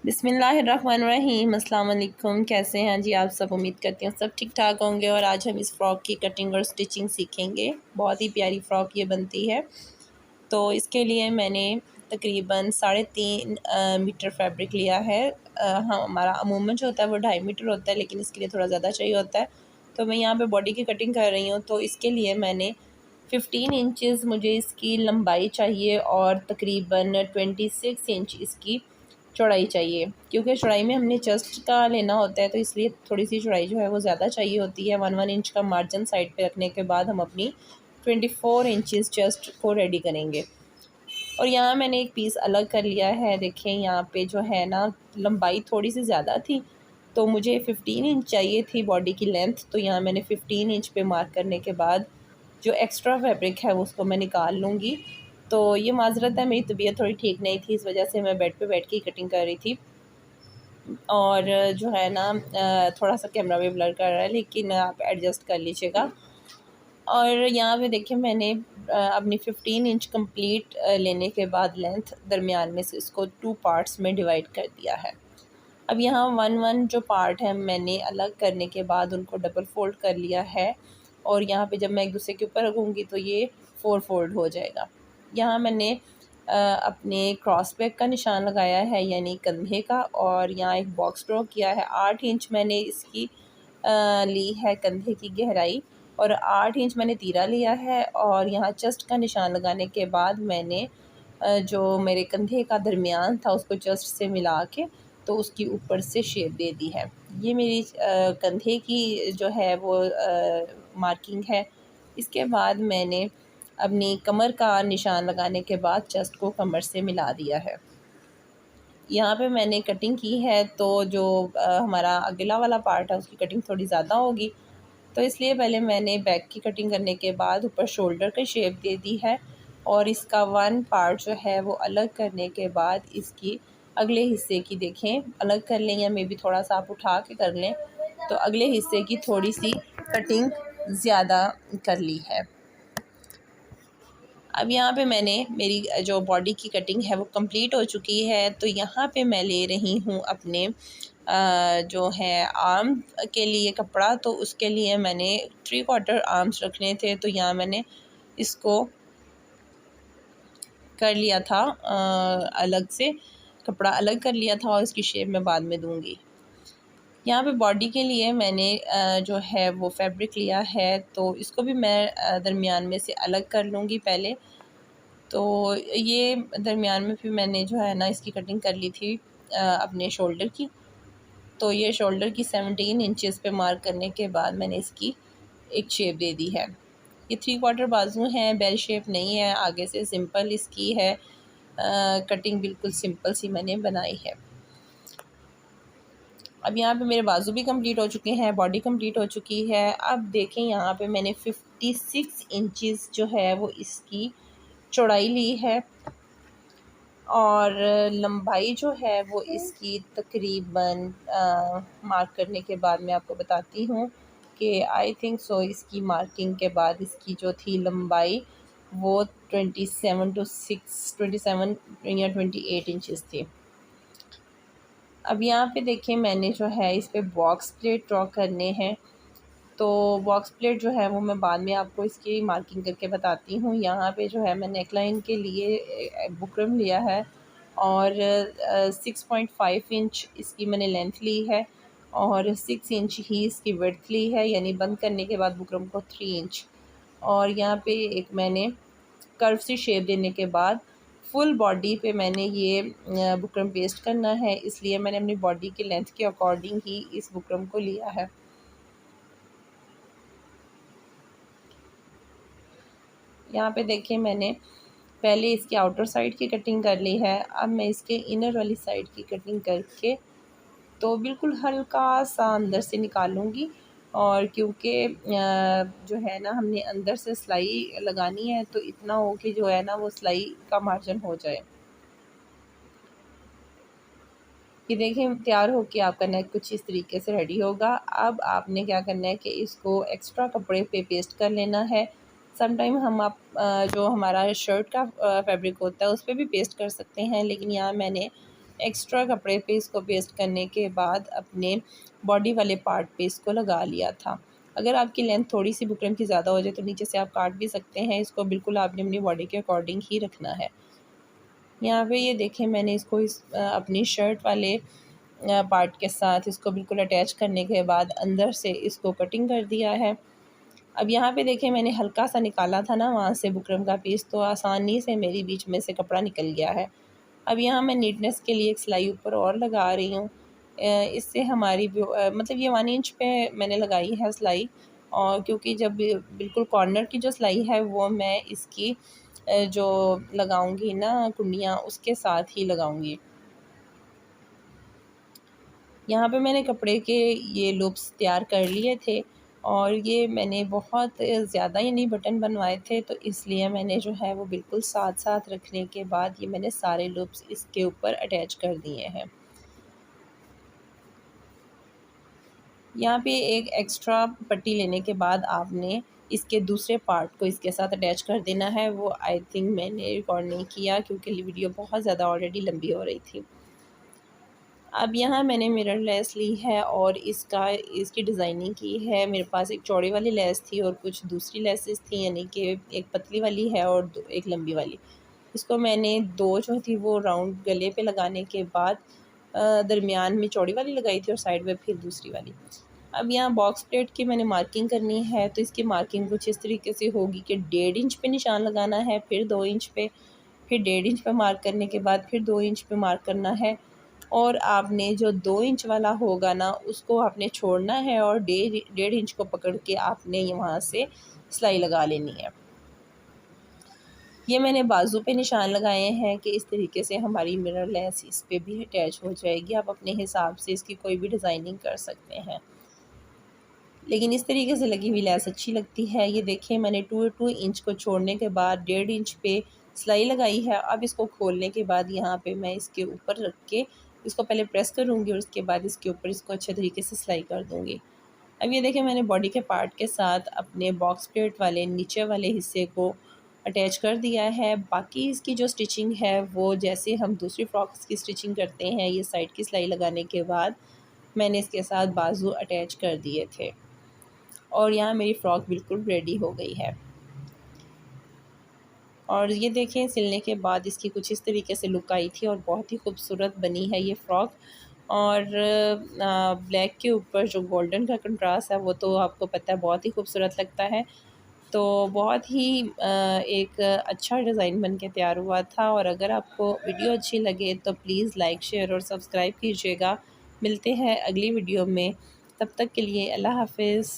बिस्मिल्लाहिर्रहमानिर्रहीम। अस्सलाम वालेकुम। कैसे हैं जी आप सब? उम्मीद करती हूँ सब ठीक ठाक होंगे। और आज हम इस फ़्रॉक की कटिंग और स्टिचिंग सीखेंगे। बहुत ही प्यारी फ़्रॉक ये बनती है। तो इसके लिए मैंने तकरीबन 3.5 मीटर फैब्रिक लिया है। हाँ, हमारा अमूमन जो होता है वो 2.5 मीटर होता है, लेकिन इसके लिए थोड़ा ज़्यादा चाहिए होता है। तो मैं यहाँ पे बॉडी की कटिंग कर रही हूँ। तो इसके लिए मैंने 15 इंचज़ मुझे इसकी लंबाई चाहिए और तकरीबन 26 इंच इसकी चौड़ाई चाहिए, क्योंकि चौड़ाई में हमने चेस्ट का लेना होता है, तो इसलिए थोड़ी सी चौड़ाई जो है वो ज़्यादा चाहिए होती है। 1 इंच का मार्जिन साइड पे रखने के बाद हम अपनी 24 इंचज़ चेस्ट को रेडी करेंगे। और यहाँ मैंने एक पीस अलग कर लिया है। देखें यहाँ पे जो है ना, लंबाई थोड़ी सी ज़्यादा थी, तो मुझे 15 इंच चाहिए थी बॉडी की लेंथ। तो यहाँ मैंने 15 इंच पे मार्क करने के बाद जो एक्स्ट्रा फैब्रिक है उसको मैं निकाल लूँगी। तो ये माज़रत है, मेरी तबीयत थोड़ी ठीक नहीं थी, इस वजह से मैं बेड पे बैठ के कटिंग कर रही थी। और जो है ना, थोड़ा सा कैमरा भी ब्लर कर रहा है, लेकिन आप एडजस्ट कर लीजिएगा। और यहाँ पे देखिए मैंने अपनी 15 इंच कंप्लीट लेने के बाद लेंथ दरमियान में से इसको 2 पार्ट्स में डिवाइड कर दिया है। अब यहाँ 1 जो पार्ट है मैंने अलग करने के बाद उनको डबल फोल्ड कर लिया है। और यहाँ पे जब मैं एक दूसरे के ऊपर रखूँगी तो ये 4 फोल्ड हो जाएगा। यहाँ मैंने अपने क्रॉस बैक का निशान लगाया है, यानी कंधे का। और यहाँ एक बॉक्स ड्रॉ किया है। 8 इंच मैंने इसकी ली है कंधे की गहराई, और 8 इंच मैंने तीरा लिया है। और यहाँ चेस्ट का निशान लगाने के बाद मैंने जो मेरे कंधे का दरमियान था उसको चेस्ट से मिला के तो उसकी ऊपर से शेप दे दी है। ये मेरी कंधे की जो है वो मार्किंग है। इसके बाद मैंने अपनी कमर का निशान लगाने के बाद चेस्ट को कमर से मिला दिया है। यहाँ पे मैंने कटिंग की है, तो जो हमारा अगला वाला पार्ट है उसकी कटिंग थोड़ी ज़्यादा होगी, तो इसलिए पहले मैंने बैक की कटिंग करने के बाद ऊपर शोल्डर की शेप दे दी है। और इसका 1 पार्ट जो है वो अलग करने के बाद इसकी अगले हिस्से की देखें अलग कर लें, या मे बी थोड़ा सा आप उठा के कर लें, तो अगले हिस्से की थोड़ी सी कटिंग ज़्यादा कर ली है। अब यहाँ पे मैंने मेरी जो बॉडी की कटिंग है वो कंप्लीट हो चुकी है। तो यहाँ पे मैं ले रही हूँ अपने जो है आर्म के लिए कपड़ा। तो उसके लिए मैंने 3/4 आर्म्स रखने थे, तो यहाँ मैंने इसको कर लिया था, अलग से कपड़ा अलग कर लिया था, और इसकी शेप मैं बाद में दूँगी। यहाँ पे बॉडी के लिए मैंने जो है वो फैब्रिक लिया है, तो इसको भी मैं दरमियान में से अलग कर लूँगी पहले। तो ये दरमियान में फिर मैंने जो है ना इसकी कटिंग कर ली थी अपने शोल्डर की। तो ये शोल्डर की 17 इंचज़ पे मार्क करने के बाद मैंने इसकी एक शेप दे दी है। ये 3/4 बाजू हैं, बेल शेप नहीं है, आगे से सिंपल इसकी है। कटिंग बिल्कुल सिंपल सी मैंने बनाई है। अब यहाँ पे मेरे बाजू भी कंप्लीट हो चुके हैं, बॉडी कंप्लीट हो चुकी है। अब देखें यहाँ पे मैंने 56 इंचज़ जो है वो इसकी चौड़ाई ली है, और लंबाई जो है वो इसकी तकरीबन मार्क करने के बाद मैं आपको बताती हूँ कि आई थिंक सो इसकी मार्किंग के बाद इसकी जो थी लंबाई वो 27 या 28 इंचज़ थी। अब यहाँ पे देखिए मैंने जो है इस पे बॉक्स प्लेट ड्रॉ करने हैं। तो बॉक्स प्लेट जो है वो मैं बाद में आपको इसकी मार्किंग करके बताती हूँ। यहाँ पे जो है मैं नेकलाइन के लिए बुकरम लिया है, और 6.5 इंच इसकी मैंने लेंथ ली है, और 6 इंच ही इसकी विड्थ ली है, यानी बंद करने के बाद बुकरम को 3 इंच। और यहाँ पे एक मैंने कर्व सी शेप देने के बाद फुल बॉडी पे मैंने ये बुकरम पेस्ट करना है, इसलिए मैंने अपनी बॉडी की लेंथ के अकॉर्डिंग ही इस बुकरम को लिया है। यहाँ पे देखिए मैंने पहले इसकी आउटर साइड की कटिंग कर ली है। अब मैं इसके इनर वाली साइड की कटिंग करके तो बिल्कुल हल्का सा अंदर से निकालूंगी। और क्योंकि जो है ना हमने अंदर से सिलाई लगानी है, तो इतना हो कि जो है ना वो सिलाई का मार्जिन हो जाए। ये देखें तैयार हो कि आपका नेक कुछ इस तरीके से रेडी होगा। अब आपने क्या करना है कि इसको एक्स्ट्रा कपड़े पे पेस्ट कर लेना है। समटाइम हम आप जो हमारा शर्ट का फैब्रिक होता है उस पर भी पेस्ट कर सकते हैं, लेकिन यहाँ मैंने एक्स्ट्रा कपड़े पे इसको पेस्ट करने के बाद अपने बॉडी वाले पार्ट पे इसको लगा लिया था। अगर आपकी लेंथ थोड़ी सी बुकरम की ज़्यादा हो जाए तो नीचे से आप काट भी सकते हैं। इसको बिल्कुल आपने अपनी बॉडी के अकॉर्डिंग ही रखना है। यहाँ पे ये देखें, मैंने इसको अपनी शर्ट वाले पार्ट के साथ इसको बिल्कुल अटैच करने के बाद अंदर से इसको कटिंग कर दिया है। अब यहाँ पे देखें, मैंने हल्का सा निकाला था ना वहाँ से बुकरम का पीस, तो आसानी से मेरी बीच में से कपड़ा निकल गया है। अब यहाँ मैं नीटनेस के लिए एक सिलाई ऊपर और लगा रही हूँ। इससे हमारी मतलब ये 1 इंच पे मैंने लगाई है सिलाई, और क्योंकि जब बिल्कुल कॉर्नर की जो सिलाई है वो मैं इसकी जो लगाऊंगी ना कुंडियाँ, उसके साथ ही लगाऊंगी। यहाँ पे मैंने कपड़े के ये लूप्स तैयार कर लिए थे, और ये मैंने बहुत ज़्यादा ही नहीं बटन बनवाए थे, तो इसलिए मैंने जो है वो बिल्कुल साथ साथ रखने के बाद ये मैंने सारे लूप्स इसके ऊपर अटैच कर दिए हैं। यहाँ पे एक एक्स्ट्रा पट्टी लेने के बाद आपने इसके दूसरे पार्ट को इसके साथ अटैच कर देना है। वो आई थिंक मैंने रिकॉर्ड नहीं किया क्योंकि वीडियो बहुत ज़्यादा ऑलरेडी लंबी हो रही थी। अब यहाँ मैंने मिरर लेस ली है और इसकी डिज़ाइनिंग की है। मेरे पास एक चौड़ी वाली लेस थी और कुछ दूसरी लेसेस थी, यानी कि एक पतली वाली है और एक लंबी वाली। इसको मैंने दो जो थी वो राउंड गले पे लगाने के बाद दरमियान में चौड़ी वाली लगाई थी और साइड में फिर दूसरी वाली। अब यहाँ बॉक्स प्लेट की मैंने मार्किंग करनी है, तो इसकी मार्किंग कुछ इस तरीके से होगी कि 1.5 इंच पे निशान लगाना है, फिर 2 इंच पे, फिर 1.5 इंच पे मार्क करने के बाद फिर 2 इंच पे मार्क करना है, और आपने जो 2 इंच वाला होगा ना उसको आपने छोड़ना है और 1.5 इंच को पकड़ के आपने वहाँ से सिलाई लगा लेनी है। ये मैंने बाजू पे निशान लगाए हैं कि इस तरीके से हमारी मिरर लेस इस पे भी अटैच हो जाएगी। आप अपने हिसाब से इसकी कोई भी डिज़ाइनिंग कर सकते हैं, लेकिन इस तरीके से लगी हुई लेस अच्छी लगती है। ये देखिए, मैंने 2 इंच को छोड़ने के बाद 1.5 इंच पे सिलाई लगाई है। अब इसको खोलने के बाद यहाँ पे मैं इसके ऊपर रख के इसको पहले प्रेस करूँगी और उसके बाद इसके ऊपर इसको अच्छे तरीके से सिलाई कर दूँगी। अब ये देखिए, मैंने बॉडी के पार्ट के साथ अपने बॉक्स प्लेट वाले नीचे वाले हिस्से को अटैच कर दिया है। बाकी इसकी जो स्टिचिंग है वो जैसे हम दूसरी फ्रॉक्स की स्टिचिंग करते हैं, ये साइड की सिलाई लगाने के बाद मैंने इसके साथ बाजू अटैच कर दिए थे, और यहाँ मेरी फ़्रॉक बिल्कुल रेडी हो गई है। और ये देखें, सिलने के बाद इसकी कुछ इस तरीके से लुक आई थी और बहुत ही खूबसूरत बनी है ये फ़्रॉक। और ब्लैक के ऊपर जो गोल्डन का कंट्रास्ट है वो तो आपको पता है बहुत ही खूबसूरत लगता है। तो बहुत ही एक अच्छा डिज़ाइन बन के तैयार हुआ था। और अगर आपको वीडियो अच्छी लगे तो प्लीज़ लाइक, शेयर और सब्सक्राइब कीजिएगा। मिलते हैं अगली वीडियो में, तब तक के लिए अल्लाह हाफ़िज़।